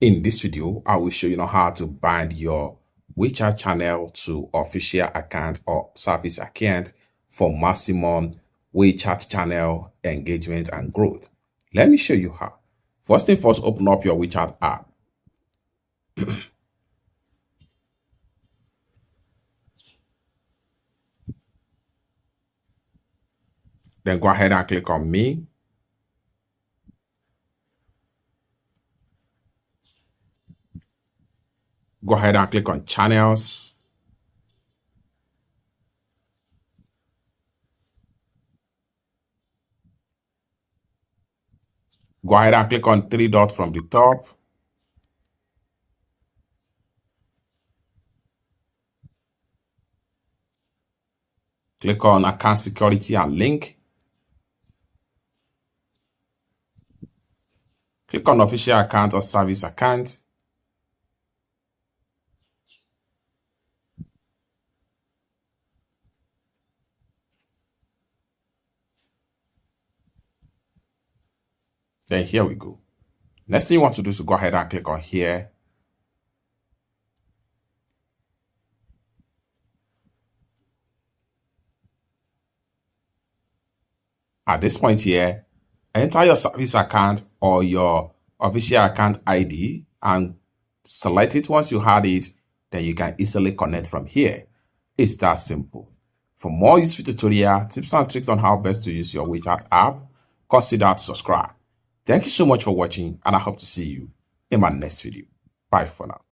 In this video, I will show you how to bind your WeChat channel to official account or service account for maximum WeChat channel engagement and growth. Let me show you how. First thing first, open up your WeChat app. Then go ahead and click on me. Go ahead and click on channels. Go ahead and click on three dots from the top. Click on account security and link. Click on official account or service account. Then here we go. Next thing you want to do is to go ahead and click on here. At this point here, enter your service account or your official account ID and select it. Once you had it, then you can easily connect from here. It's that simple. For more useful tutorial, tips and tricks on how best to use your WeChat app, consider to subscribe. Thank you so much for watching, and I hope to see you in my next video. Bye for now.